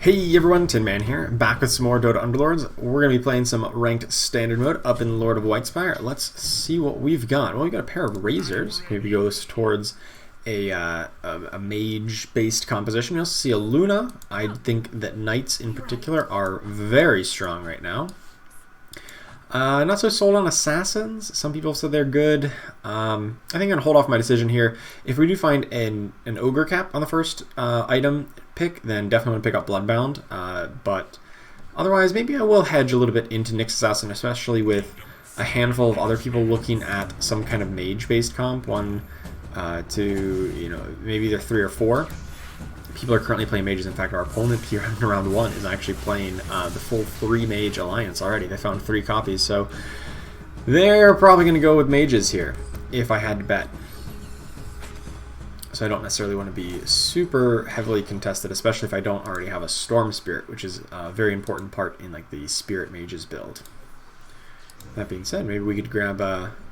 Hey everyone, Tin Man here, back with some more Dota Underlords. We're going to be playing some ranked standard mode up in Lord of Whitespire. Let's see what we've got. Well, we've got a pair of Razors. Maybe goes towards a mage-based composition. We also see a Luna. I think that Knights in particular are very strong right now. Not so sold on Assassins. Some people have said they're good. I think I'm going to hold off my decision here. If we do find an Ogre cap on the first item pick, then definitely want to pick up Bloodbound. But otherwise, maybe I will hedge a little bit into Nyx Assassin, especially with a handful of other people looking at some kind of mage-based comp. One, two, maybe they're 3 or 4. People are currently playing mages. In fact, our opponent here in round 1 is actually playing the full 3 mage alliance already. They found 3 copies, so they're probably going to go with mages here, if I had to bet. So I don't necessarily want to be super heavily contested, especially if I don't already have a Storm Spirit, which is a very important part in like the Spirit Mages build. That being said, maybe we could grab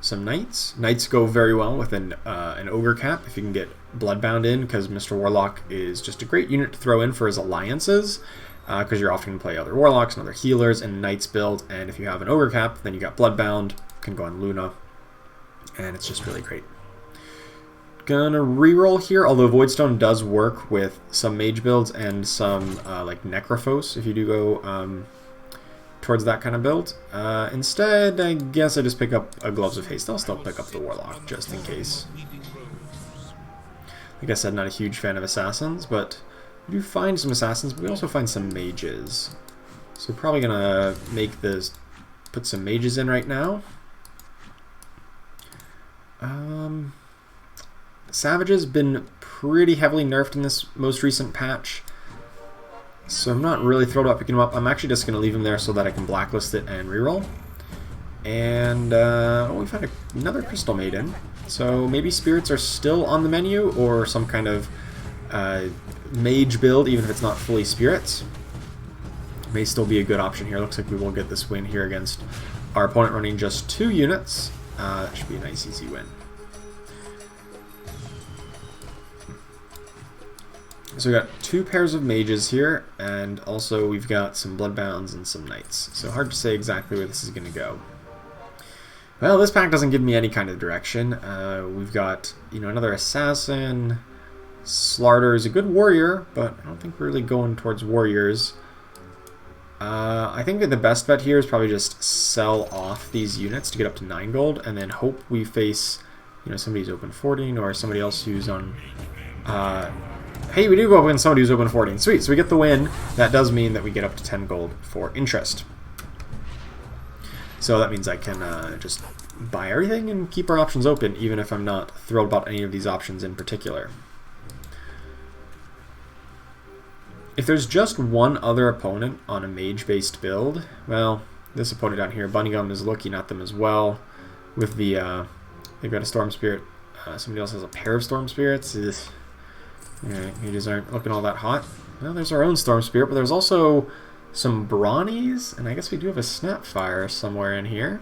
some Knights. Knights go very well with an Ogre cap if you can get Bloodbound in, because Mr. Warlock is just a great unit to throw in for his alliances, because you're often going to play other Warlocks and other healers in Knights build, and if you have an Ogre cap, then you got Bloodbound, can go on Luna, and it's just really great. Gonna reroll here, although Voidstone does work with some mage builds and some like Necrophos if you do go towards that kind of build. Instead, I guess I just pick up a Gloves of Haste. I'll still pick up the Warlock just in case. Like I said, not a huge fan of Assassins, but we do find some Assassins, but we also find some Mages. So probably gonna put some Mages in right now. Savage has been pretty heavily nerfed in this most recent patch, so I'm not really thrilled about picking him up. I'm actually just going to leave him there so that I can blacklist it and reroll. And we found another Crystal Maiden, so maybe Spirits are still on the menu, or some kind of mage build, even if it's not fully Spirits. May still be a good option here. Looks like we will get this win here against our opponent running just 2 units. That should be a nice easy win. So we've got 2 pairs of mages here, and also we've got some Bloodbounds and some Knights. So hard to say exactly where this is going to go. Well, this pack doesn't give me any kind of direction. We've got, another Assassin. Slarter is a good warrior, but I don't think we're really going towards warriors. I think that the best bet here is probably just sell off these units to get up to 9 gold, and then hope we face, somebody who's open 14 or somebody else who's on... Hey, we do go up against somebody who's open 14. Sweet, so we get the win. That does mean that we get up to 10 gold for interest. So that means I can just buy everything and keep our options open, even if I'm not thrilled about any of these options in particular. If there's just one other opponent on a mage-based build, well, this opponent down here, Bunnygum, is looking at them as well. With the, they've got a Storm Spirit. Somebody else has a pair of Storm Spirits. Yeah, mages aren't looking all that hot. Well, there's our own Storm Spirit, but there's also some Brawnies, and I guess we do have a Snapfire somewhere in here.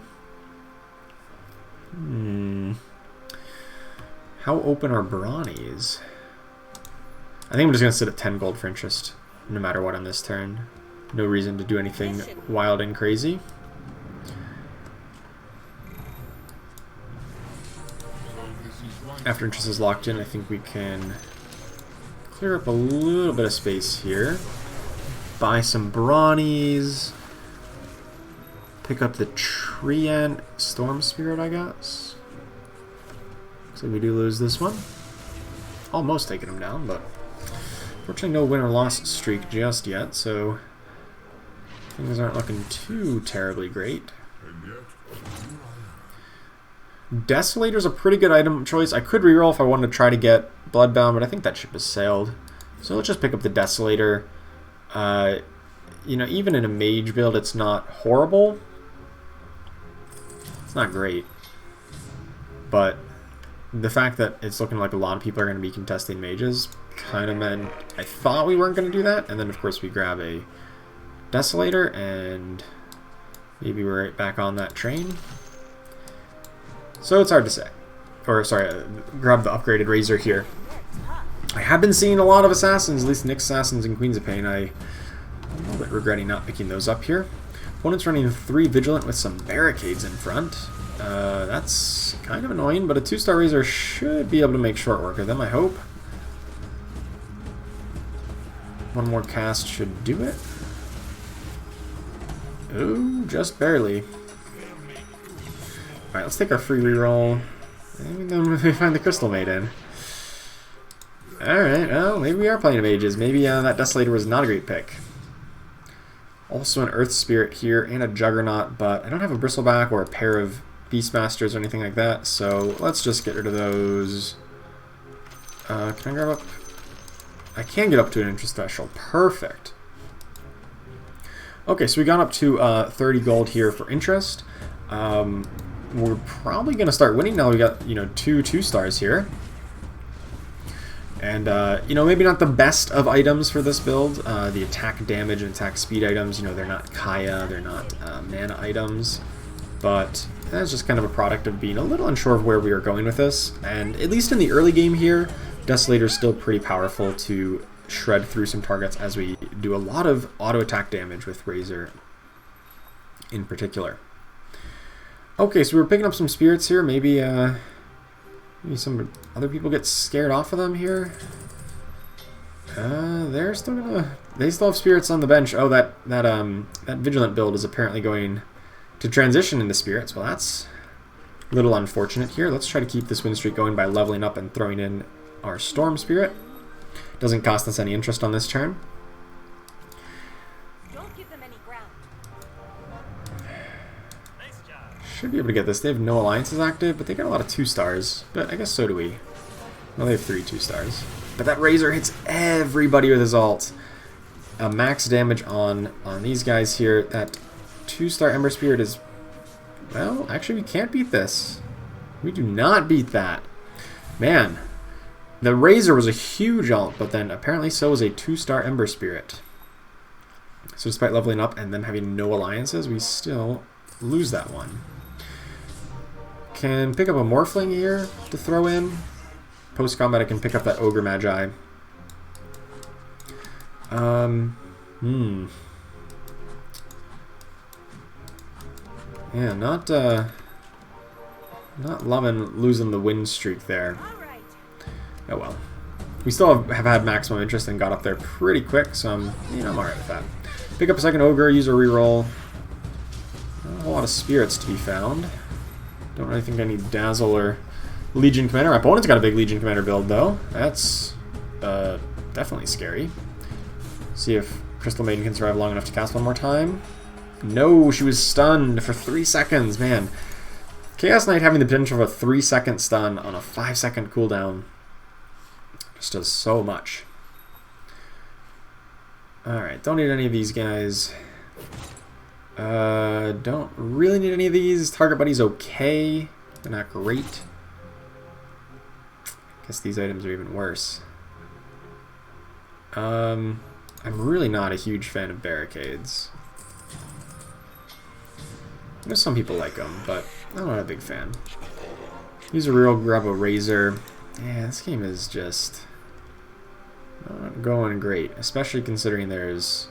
How open are Brawnies? I think I'm just going to sit at 10 gold for interest, no matter what on this turn. No reason to do anything wild and crazy. After interest is locked in, I think we can clear up a little bit of space here. Buy some Brawnies. Pick up the Treant Storm Spirit, I guess. Looks like we do lose this one. Almost taking him down, but fortunately no win or loss streak just yet, so things aren't looking too terribly great. Desolator's a pretty good item choice. I could reroll if I wanted to try to get Bloodbound, but I think that ship has sailed. So let's just pick up the Desolator. Even in a mage build, it's not horrible. It's not great. But the fact that it's looking like a lot of people are going to be contesting mages kind of meant I thought we weren't going to do that. And then, of course, we grab a Desolator, and maybe we're right back on that train. So it's hard to say. Or, sorry, grab the upgraded Razor here. I have been seeing a lot of Assassins, at least Nyx Assassins and Queens of Pain. I a little bit regretting not picking those up here. Opponent's running 3 Vigilant with some barricades in front. That's kind of annoying, but a 2-star Razor should be able to make short work of them, I hope. One more cast should do it. Ooh, just barely. Alright, let's take our free reroll. And then we find the Crystal Maiden. Alright, well, maybe we are playing mages. Maybe that Desolator was not a great pick. Also an Earth Spirit here and a Juggernaut, but I don't have a Bristleback or a pair of Beastmasters or anything like that, so let's just get rid of those. Can I grab up? I can get up to an interest threshold. Perfect. Okay, so we got up to 30 gold here for interest. We're probably going to start winning now. We got, 2 2-stars here. And, maybe not the best of items for this build. The attack damage and attack speed items, they're not Kaya, they're not mana items. But that's just kind of a product of being a little unsure of where we are going with this. And at least in the early game here, Desolator's still pretty powerful to shred through some targets as we do a lot of auto attack damage with Razor in particular. Okay, so we're picking up some spirits here. Maybe some other people get scared off of them here. They still have spirits on the bench. Oh, that Vigilant build is apparently going to transition into spirits. Well, that's a little unfortunate here. Let's try to keep this win streak going by leveling up and throwing in our Storm Spirit. Doesn't cost us any interest on this turn. Don't give them any ground. Nice job. Should be able to get this. They have no alliances active, but they got a lot of 2-stars. But I guess so do we. Well, they have 3 2-stars. But that Razor hits everybody with his ult. Max damage on these guys here. That 2-star Ember Spirit is... Well, actually, we can't beat this. We do not beat that. Man, the Razor was a huge ult, but then apparently so was a 2-star Ember Spirit. So despite leveling up and them having no alliances, we still lose that one. Can pick up a Morphling here to throw in. Post-combat I can pick up that Ogre Magi. Yeah, not loving losing the win streak there. Oh well. We still have had maximum interest and got up there pretty quick, so I'm alright with that. Pick up a second Ogre, use a reroll. Not a whole lot of spirits to be found. Don't really think I need Dazzle or Legion Commander. Our opponent's got a big Legion Commander build, though. That's definitely scary. See if Crystal Maiden can survive long enough to cast one more time. No, she was stunned for 3 seconds. Man, Chaos Knight having the potential of a 3-second stun on a 5-second cooldown just does so much. Alright, don't need any of these guys. Don't really need any of these. Target Buddy's okay. They're not great. Guess these items are even worse. I'm really not a huge fan of barricades. I know some people like them, but I'm not a big fan. Use a real grab a Razor. Yeah, this game is just not going great, especially considering there's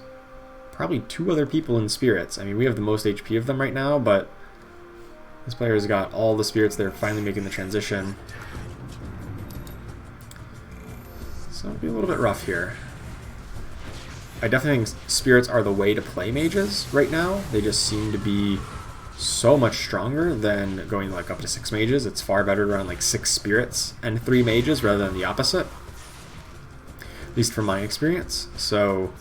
probably 2 other people in spirits. I mean, we have the most HP of them right now, but this player's got all the spirits. They're finally making the transition. So it'll be a little bit rough here. I definitely think spirits are the way to play mages right now. They just seem to be so much stronger than going like up to 6 mages. It's far better to run like 6 spirits and 3 mages rather than the opposite. At least from my experience. So,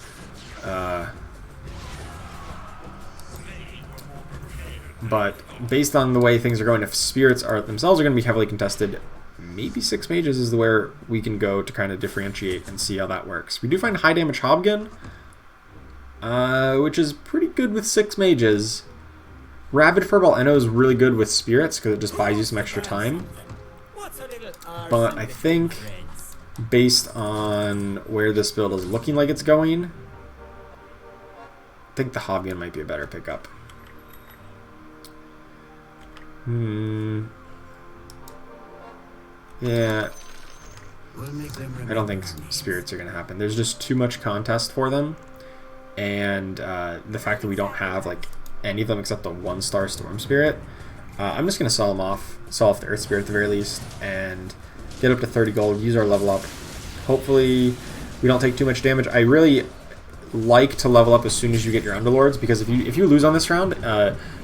but based on the way things are going, if spirits are themselves are going to be heavily contested, maybe 6 mages is where we can go to kind of differentiate and see how that works. We do find high damage Hobgun, which is pretty good with 6 mages. Rabid Furball I know is really good with spirits because it just buys you some extra time. But I think based on where this build is looking like it's going, I think the Hobgun might be a better pickup. Yeah. I don't think spirits are going to happen. There's just too much contest for them. and the fact that we don't have like any of them except the 1-star Storm Spirit, I'm just going to sell off the Earth Spirit at the very least, and get up to 30 gold, use our level up. Hopefully we don't take too much damage. I really like to level up as soon as you get your Underlords, because if you lose on this round,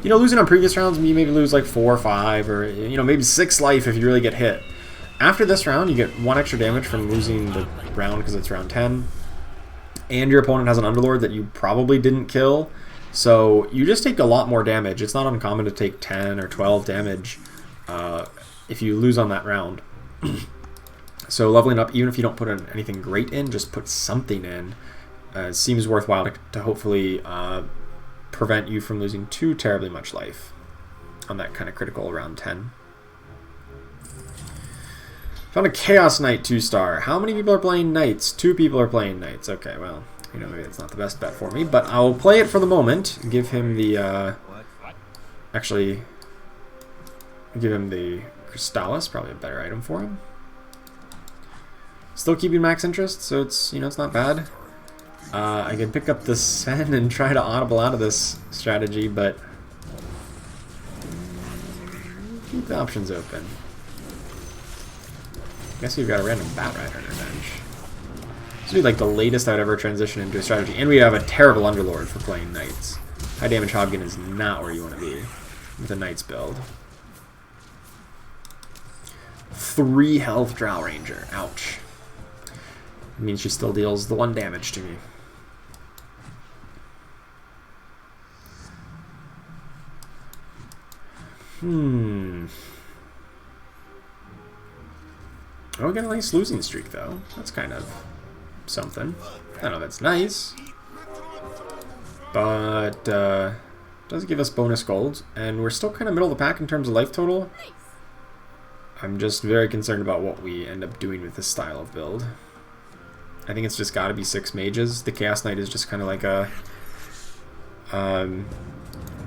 you know, losing on previous rounds, you maybe lose like 4 or 5, or you know, maybe 6 life if you really get hit. After this round, you get 1 extra damage from losing the round because it's round 10, and your opponent has an Underlord that you probably didn't kill, so you just take a lot more damage. It's not uncommon to take 10 or 12 damage if you lose on that round. So leveling up, even if you don't put anything great in, just put something in. Seems worthwhile to hopefully prevent you from losing too terribly much life on that kind of critical round 10. Found a Chaos Knight 2-star. How many people are playing Knights? 2 people are playing Knights. Okay, well, you know, maybe it's not the best bet for me, but I'll play it for the moment. Give him the, actually, give him the Crystallis, probably a better item for him. Still keeping max interest, so it's, you know, it's not bad. I can pick up the Sven and try to audible out of this strategy, but keep the options open. I guess we've got a random Bat Rider on our bench. This would be like the latest I would ever transition into a strategy, and we have a terrible Underlord for playing Knights. High damage Hobgoblin is not where you want to be with a Knights build. 3 health Drow Ranger. Ouch. It means she still deals the 1 damage to me. Oh, we got a nice losing streak, though. That's kind of something. I know that's nice. But, does give us bonus gold. And we're still kind of middle of the pack in terms of life total. I'm just very concerned about what we end up doing with this style of build. I think it's just got to be 6 mages. The Chaos Knight is just kind of like a...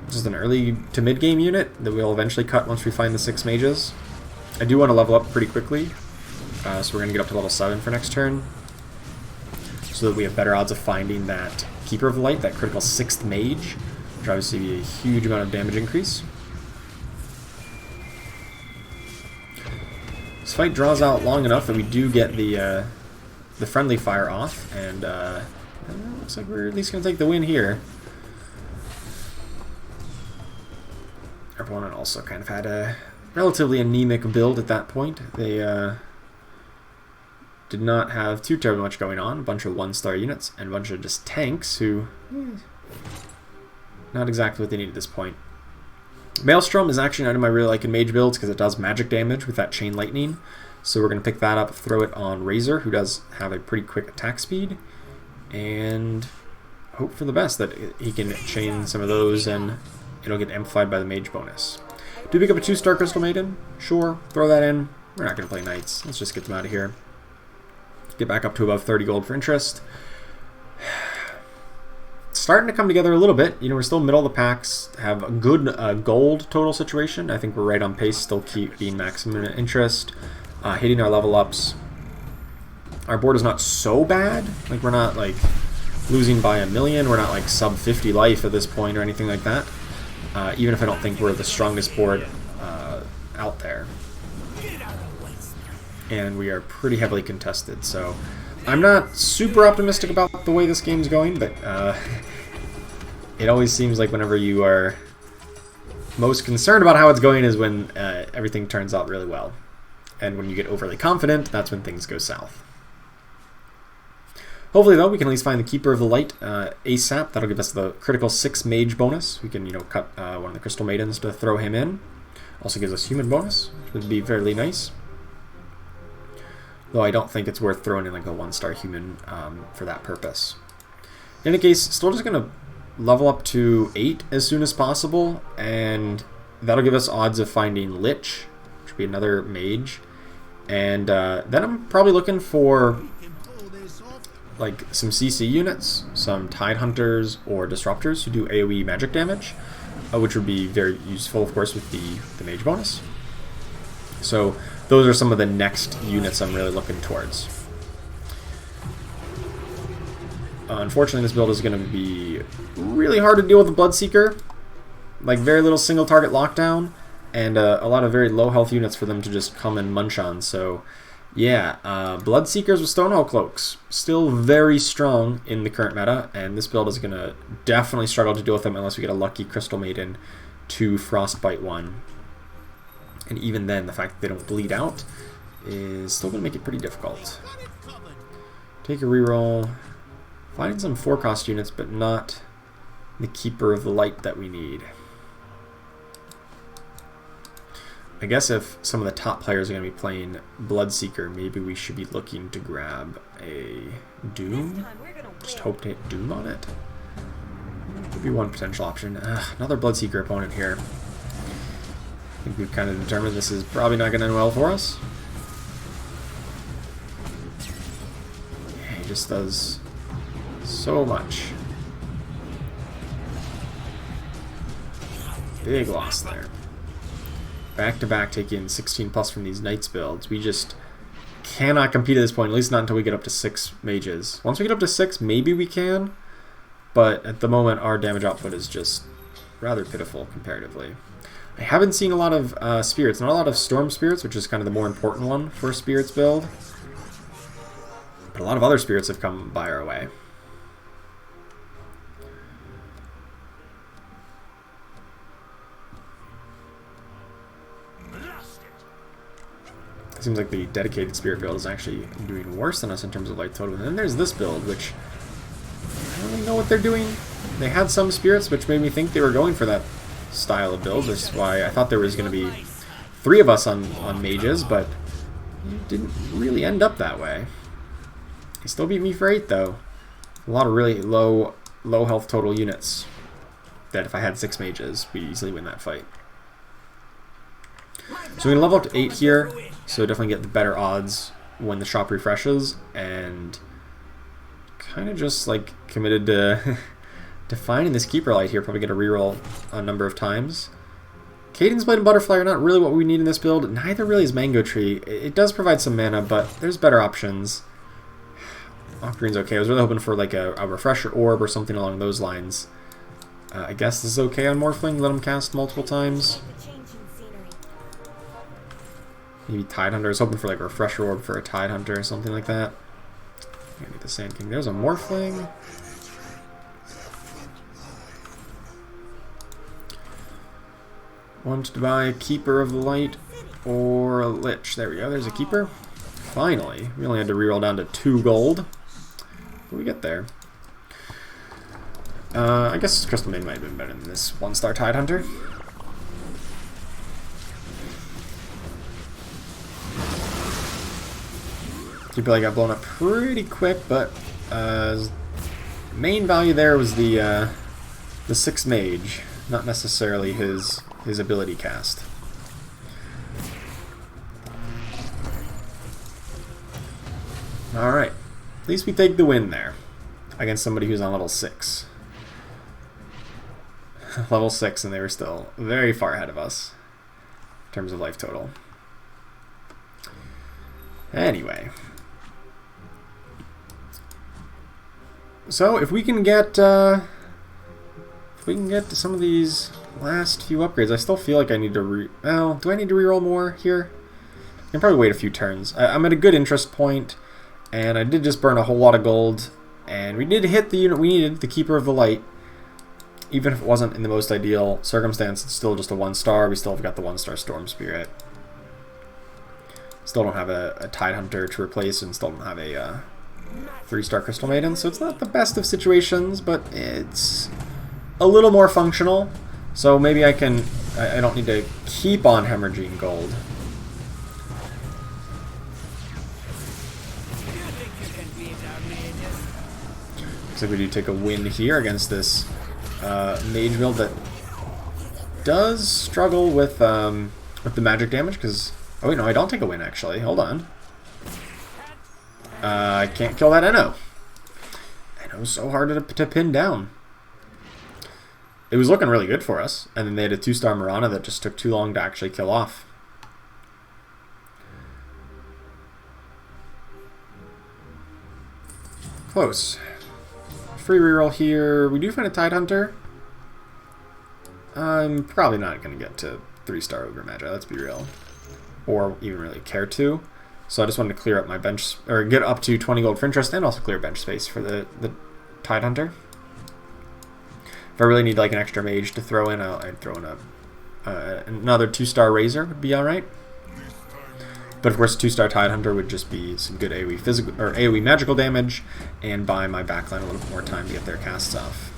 just an early to mid-game unit that we'll eventually cut once we find the 6 mages. I do want to level up pretty quickly, so we're going to get up to level 7 for next turn, so that we have better odds of finding that Keeper of the Light, that critical 6th mage, which obviously be a huge amount of damage increase. This fight draws out long enough that we do get the friendly fire off, and looks like we're at least going to take the win here. Our opponent also kind of had a relatively anemic build at that point. They did not have too terribly much going on. A bunch of 1-star units and a bunch of just tanks who... not exactly what they need at this point. Maelstrom is actually an item I really like in mage builds because it does magic damage with that chain lightning. So we're going to pick that up, throw it on Razor, who does have a pretty quick attack speed, and hope for the best that he can chain some of those and it'll get amplified by the mage bonus. Do we pick up a 2-star Crystal Maiden? Sure, throw that in. We're not going to play Knights. Let's just get them out of here. Get back up to above 30 gold for interest. It's starting to come together a little bit. You know, we're still middle of the packs, have a good gold total situation. I think we're right on pace, still keep being maximum interest. Hitting our level ups. Our board is not so bad. Like, we're not like losing by a million. We're not like sub 50 life at this point or anything like that. Even if I don't think we're the strongest board out there. And we are pretty heavily contested, so I'm not super optimistic about the way this game's going, but it always seems like whenever you are most concerned about how it's going is when everything turns out really well. And when you get overly confident, that's when things go south. Hopefully, though, we can at least find the Keeper of the Light ASAP. That'll give us the critical 6 mage bonus. We can, you know, cut one of the Crystal Maidens to throw him in. Also gives us human bonus, which would be fairly nice. Though I don't think it's worth throwing in like a 1-star human for that purpose. In any case, still just going to level up to 8 as soon as possible, and that'll give us odds of finding Lich, which would be another mage. And then I'm probably looking for like some CC units, some Tide Hunters or Disruptors who do AoE magic damage, which would be very useful, of course, with the mage bonus. So those are some of the next units I'm really looking towards. Unfortunately, this build is going to be really hard to deal with the Bloodseeker. Like, very little single target lockdown, and a lot of very low health units for them to just come and munch on. So, yeah, Bloodseekers with Stonehull Cloaks, still very strong in the current meta, and this build is going to definitely struggle to deal with them unless we get a lucky Crystal Maiden to Frostbite 1. And even then, the fact that they don't bleed out is still going to make it pretty difficult. Take a reroll. Finding some 4-cost units, but not the Keeper of the Light that we need. I guess if some of the top players are going to be playing Bloodseeker, maybe we should be looking to grab a Doom. Just hope to hit Doom on it. Could be one potential option. Another Bloodseeker opponent here. I think we've kind of determined this is probably not going to end well for us. Yeah, he just does so much. Big loss there. Back to back taking 16 plus from these Knights builds. We just cannot compete at this point, at least not until we get up to 6 mages. Once we get up to 6, maybe we can, but at the moment our damage output is just rather pitiful comparatively. I haven't seen a lot of spirits, not a lot of storm spirits, which is kind of the more important one for a spirits build. But a lot of other spirits have come by our way. It seems like the dedicated spirit build is actually doing worse than us in terms of life total. And then there's this build, which I don't really know what they're doing. They had some spirits, which made me think they were going for that style of build. That's why I thought there was going to be 3 of us on mages, but it didn't really end up that way. He still beat me for 8, though. A lot of really low health total units that if I had 6 mages, we'd easily win that fight. So we're going to level up to 8 here, so definitely get the better odds when the shop refreshes, and kind of just like committed to finding this Keeper Light here. Probably get a reroll a number of times. Cadence Blade and Butterfly are not really what we need in this build. Neither really is Mango Tree. It does provide some mana, but there's better options. Off Green's okay. I was really hoping for like a Refresher Orb or something along those lines. I guess this is okay on Morphling. Let him cast multiple times. Maybe Tidehunter. I was hoping for like a Refresher Orb for a Tidehunter or something like that. Maybe the Sand King. There's a Morphling. Want to buy a Keeper of the Light or a Lich. There we go. There's a Keeper. Finally. We only had to reroll down to 2 gold. But we get there. I guess Crystal Maiden might have been better than this 1-star Tidehunter. Keeper Light got blown up pretty quick, but main value there was the 6 mage, not necessarily his ability cast. Alright. At least we take the win there against somebody who's on level 6. Level 6, and they were still very far ahead of us in terms of life total. Anyway. So if we can get to some of these last few upgrades, I still feel like I need to well, do I need to reroll more here? I can probably wait a few turns. I'm at a good interest point, and I did just burn a whole lot of gold, and we did hit the unit we needed, the Keeper of the Light. Even if it wasn't in the most ideal circumstance, it's still just a 1-star. We still have got the 1-star Storm Spirit. Still don't have a Tidehunter to replace, and still don't have a 3-star Crystal Maiden, so it's not the best of situations, but it's a little more functional. So maybe I don't need to keep on hemorrhaging gold. Looks like we do take a win here against this mage build that does struggle with the magic damage, because... Oh wait, no, I don't take a win, actually. Hold on. I can't kill that Enno. Enno's so hard to pin down. It was looking really good for us, and then they had a 2-star Mirana that just took too long to actually kill off. Close. free reroll here. We do find a Tidehunter. I'm probably not going to get to 3-star Ogre Magi, let's be real. Or even really care to. So I just wanted to clear up my bench, or get up to 20 gold for interest, and also clear bench space for the Tidehunter. If I really need like an extra mage to throw in, I'd throw in another 2-star Razor would be alright. But of course, 2-star Tidehunter would just be some good AoE physical or AoE magical damage, and buy my backline a little bit more time to get their casts off.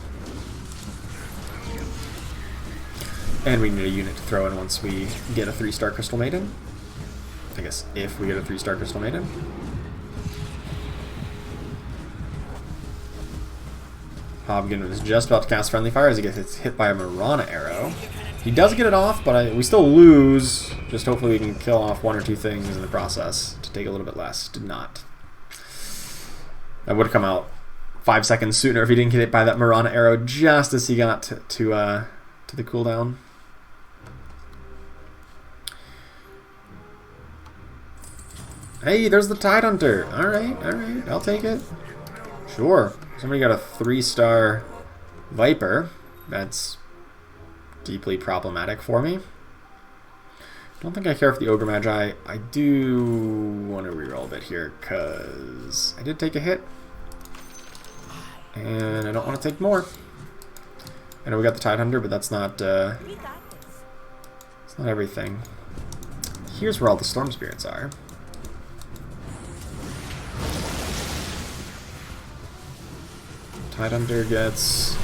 And we need a unit to throw in once we get a 3-star Crystal Maiden. I guess if we get a 3-star Crystal Maiden. Hobgoblin is just about to cast Friendly Fire as he gets hit by a Marana arrow. He does get it off, but we still lose. Just hopefully we can kill off 1 or 2 things in the process to take a little bit less. Did not. That would have come out 5 seconds sooner if he didn't get hit by that Marana arrow just as he got to the cooldown. Hey, there's the Tidehunter. Alright, I'll take it. Sure. Somebody got a 3-star Viper. That's deeply problematic for me. Don't think I care for the Ogre Magi. I do want to reroll a bit here, because I did take a hit. And I don't want to take more. I know we got the Tidehunter, but that's not, it's not everything. Here's where all the Storm Spirits are. Tidehunter gets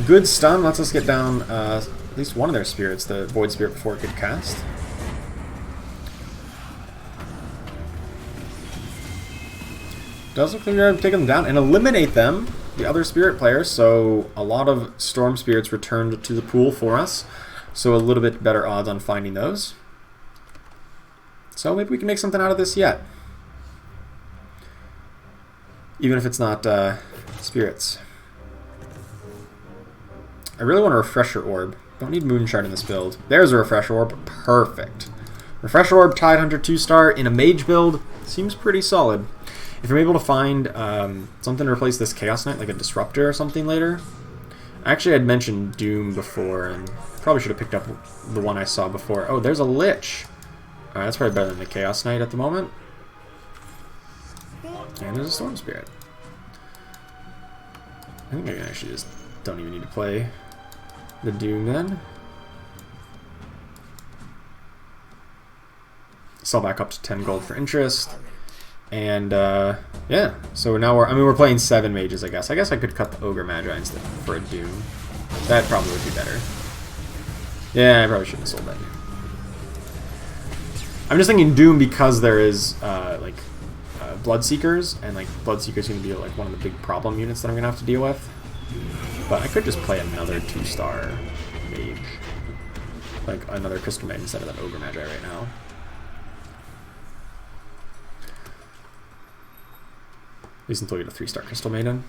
good stun, lets us get down at least one of their spirits, the Void Spirit, before it could cast. Does look like we're going to take them down and eliminate them, the other spirit players, so a lot of Storm Spirits returned to the pool for us, so a little bit better odds on finding those. So maybe we can make something out of this yet. Even if it's not spirits. I really want a Refresher Orb. Don't need Moonshard in this build. There's a Refresher Orb. Perfect. Refresher Orb, Tidehunter 2-star in a mage build. Seems pretty solid. If I'm able to find something to replace this Chaos Knight, like a Disruptor or something later. Actually, I'd mentioned Doom before, and probably should have picked up the one I saw before. Oh, there's a Lich. Alright, that's probably better than the Chaos Knight at the moment. And there's a Storm Spirit. I think I actually just don't even need to play the Doom then. Sell back up to 10 gold for interest. And yeah, so now we're playing 7 mages, I guess. I guess I could cut the Ogre Magi instead for a Doom. That probably would be better. Yeah, I probably shouldn't have sold that Doom. I'm just thinking Doom because there is Bloodseekers, and like Bloodseekers going to be like one of the big problem units that I'm going to have to deal with. But I could just play another 2-star mage, like another Crystal Maiden instead of that Ogre Magi right now. At least until we get a 3-star Crystal Maiden,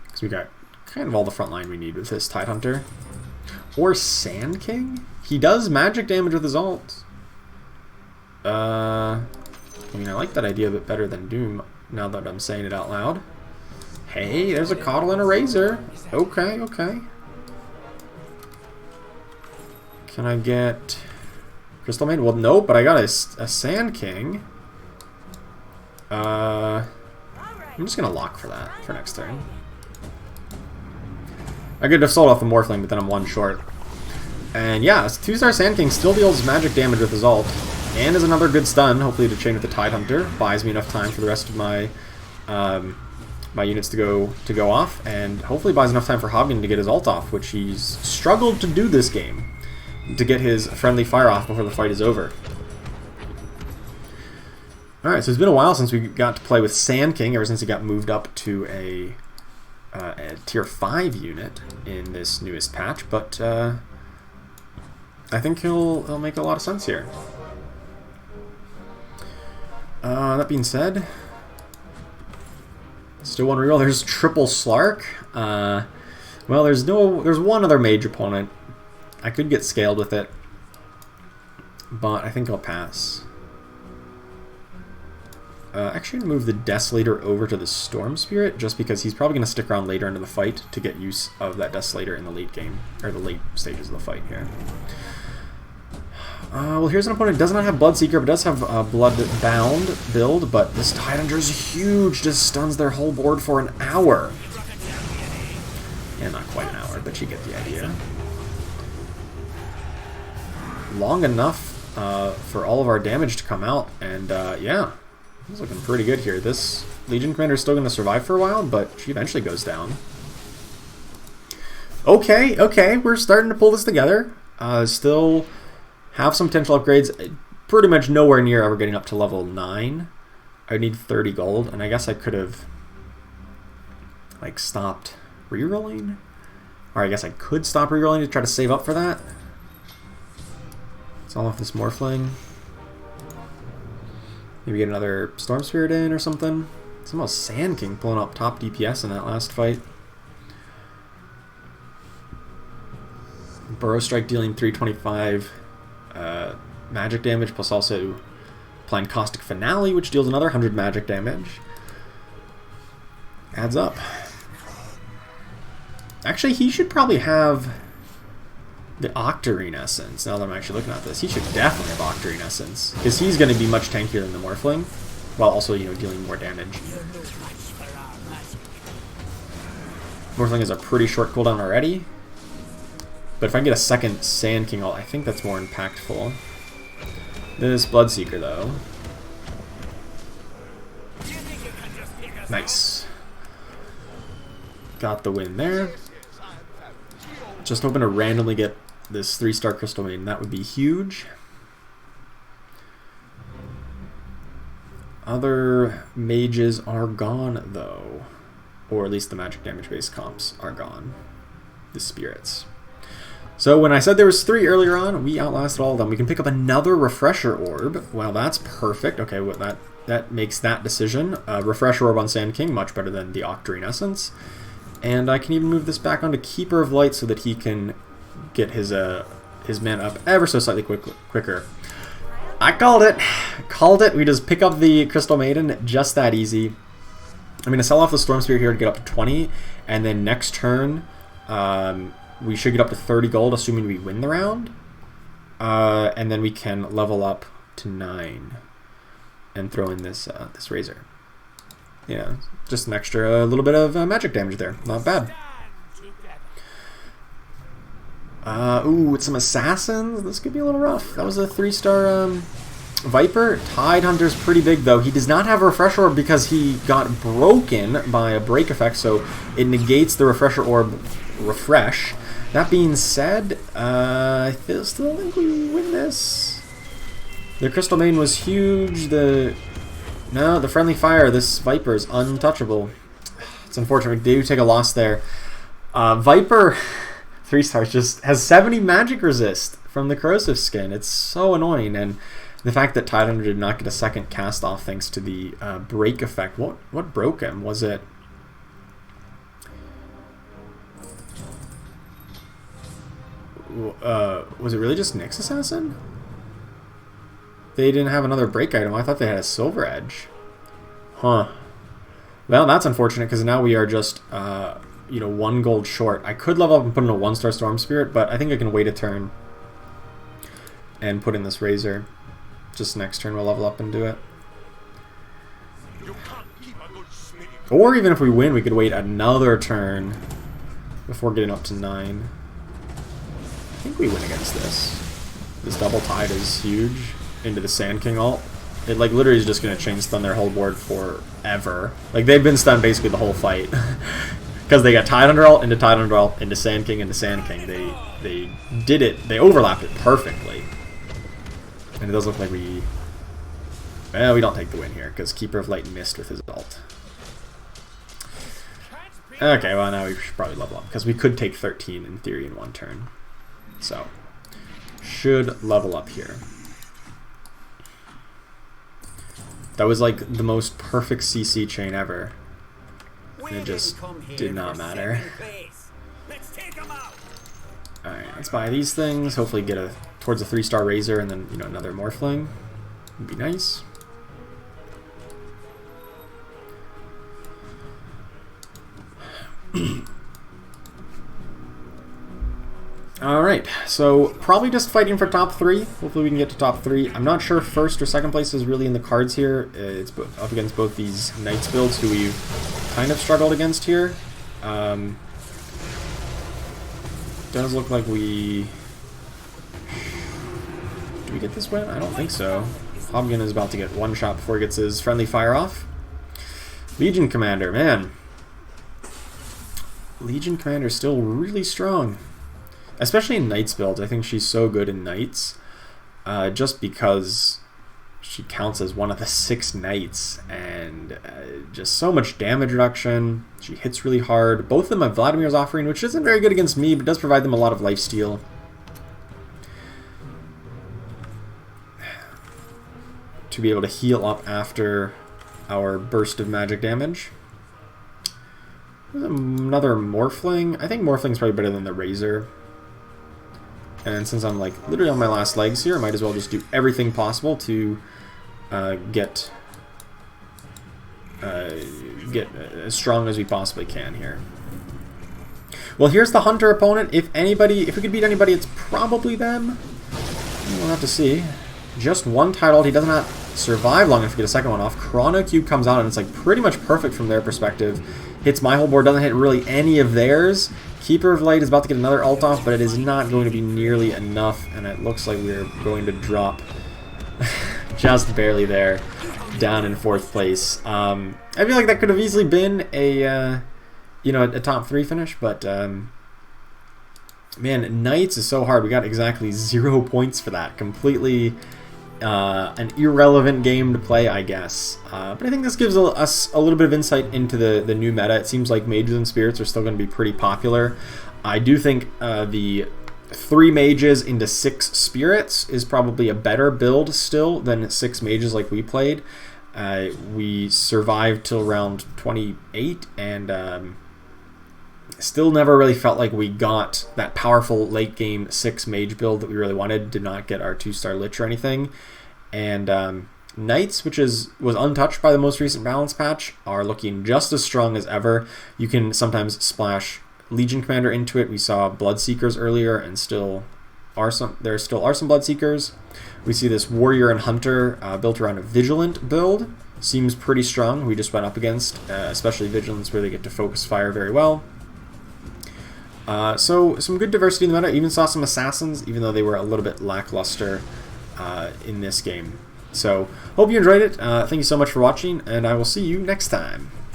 because we got kind of all the front line we need with this Tidehunter. Or Sand King. He does magic damage with his ult. I mean, I like that idea a bit better than Doom, now that I'm saying it out loud. Hey, there's a Coddle and a Razor. Okay, okay. Can I get Crystal Maiden? Well, no, but I got a Sand King. I'm just going to lock for that for next turn. I could have sold off the Morphling, but then I'm 1 short. And yeah, 2-star Sand King still deals magic damage with his ult. And is another good stun, hopefully to chain with the Tidehunter. Buys me enough time for the rest of my my units to go off, and hopefully buys enough time for Hobgoblin to get his ult off, which he's struggled to do this game, to get his friendly fire off before the fight is over. Alright, so it's been a while since we got to play with Sand King, ever since he got moved up to a tier 5 unit in this newest patch, but I think he'll make a lot of sense here. That being said, still one reroll. There's triple Slark. Well, there's one other mage opponent. I could get scaled with it, but I think I'll pass. Actually move the Desolator over to the Storm Spirit, just because he's probably going to stick around later into the fight to get use of that Desolator in the late game, or the late stages of the fight here. Well, here's an opponent who does not have Bloodseeker, but does have Bloodbound build, but this Tidehunter is huge, just stuns their whole board for an hour. Yeah, not quite an hour, but you get the idea. Long enough for all of our damage to come out, and yeah, he's looking pretty good here. This Legion Commander is still going to survive for a while, but she eventually goes down. Okay, we're starting to pull this together. Still have some potential upgrades. Pretty much nowhere near ever getting up to level 9. I need 30 gold, and I guess I could have like stopped rerolling, or I guess I could stop rerolling to try to save up for that. It's all off this Morphling. Maybe get another Storm Spirit in or something. It's almost Sand King pulling up top DPS in that last fight. Burrow Strike dealing 325 magic damage, plus also applying Caustic Finale, which deals another 100 magic damage. Adds up. Actually, he should probably have the Octarine Essence. Now that I'm actually looking at this, he should definitely have Octarine Essence, because he's going to be much tankier than the Morphling, while also, you know, dealing more damage. Morphling is a pretty short cooldown already, but if I can get a second Sand King ult, I think that's more impactful. This Bloodseeker, though. Nice. Got the win there. Just hoping to randomly get this 3-star Crystal Maiden. That would be huge. Other mages are gone, though. Or at least the magic damage-based comps are gone. The spirits. So when I said there was 3 earlier on, we outlasted all of them. We can pick up another Refresher Orb. Well, that's perfect. Okay, well, that makes that decision. Refresher Orb on Sand King, much better than the Octarine Essence. And I can even move this back onto Keeper of Light so that he can get his mana up ever so slightly quicker. I called it! Called it! We just pick up the Crystal Maiden, just that easy. I'm going to sell off the Storm Spear here to get up to 20, and then next turn we should get up to 30 gold, assuming we win the round. And then we can level up to 9 and throw in this this Razor. Yeah, just an extra little bit of magic damage there. Not bad. Ooh, with some Assassins, this could be a little rough. That was a 3-star Viper. Tidehunter's pretty big, though. He does not have a Refresher Orb because he got broken by a break effect, so it negates the Refresher Orb refresh. That being said, I still think we win this. The Crystal Maiden was huge. No, the Friendly Fire, this Viper is untouchable. It's unfortunate. We do take a loss there. Viper, 3 stars, just has 70 magic resist from the Corrosive Skin. It's so annoying. And the fact that Tidehunter did not get a second cast off thanks to the break effect. What broke him? Was it... was it really just Nyx Assassin? They didn't have another break item. I thought they had a Silver Edge. Huh. Well, that's unfortunate because now we are just, you know, 1 gold short. I could level up and put in a 1-star Storm Spirit, but I think I can wait a turn and put in this Razor. Just next turn we'll level up and do it. Or even if we win, we could wait another turn before getting up to 9. I think we win against this. This Double Tide is huge. Into the Sand King ult. It like literally is just going to chain stun their whole board forever. Like they've been stunned basically the whole fight. Because they got Tidehunter ult, into Tidehunter ult, into Sand King, into Sand King. They did it, they overlapped it perfectly. And it does look like we don't take the win here, because Keeper of Light missed with his ult. Okay, well now we should probably level up, because we could take 13 in theory in 1 turn. So, should level up here. That was like the most perfect CC chain ever. And it just did not matter. Alright, let's buy these things. Hopefully get towards a 3-star Razor and then, you know, another Morphling. Would be nice. Alright, so probably just fighting for top 3. Hopefully we can get to top 3. I'm not sure if first or second place is really in the cards here. It's up against both these Knights builds who we've kind of struggled against here. Does look like we... Do we get this win? I don't think so. Hobgon is about to get one shot before he gets his friendly fire off. Legion Commander, man. Legion Commander is still really strong. Especially in Knights builds. I think she's so good in Knights. Just because she counts as one of the 6 Knights. And just so much damage reduction. She hits really hard. Both of them have Vladimir's Offering, which isn't very good against me, but does provide them a lot of lifesteal. To be able to heal up after our burst of magic damage. Another Morphling. I think Morphling's probably better than the Razor. And since I'm like literally on my last legs here, I might as well just do everything possible to get as strong as we possibly can here. Well, here's the Hunter opponent. If we could beat anybody, it's probably them. We'll have to see. Just one title. He does not survive long enough to get a second one off. Chrono Cube comes out and it's like pretty much perfect from their perspective. Hits my whole board, doesn't hit really any of theirs. Keeper of Light is about to get another ult off, but it is not going to be nearly enough, and it looks like we're going to drop just barely there, down in 4th place. I feel like that could have easily been a a top 3 finish, but man, Knights is so hard. We got exactly 0 points for that. Completely an irrelevant game to play, I guess. But I think this gives us a little bit of insight into the new meta. It seems like mages and spirits are still going to be pretty popular. I do think the 3 mages into 6 spirits is probably a better build still than 6 mages like we played. We survived till round 28 and still never really felt like we got that powerful late game 6 mage build that we really wanted. Did not get our 2-star Lich or anything. And Knights, which was untouched by the most recent balance patch, are looking just as strong as ever. You can sometimes splash Legion Commander into it. We saw Bloodseekers earlier, and there still are some Bloodseekers. We see this Warrior and Hunter built around a Vigilant build. Seems pretty strong. We just went up against, especially Vigilance, where they get to focus fire very well. So some good diversity in the meta. Even saw some Assassins, even though they were a little bit lackluster in this game. So hope you enjoyed it. Thank you so much for watching, and I will see you next time.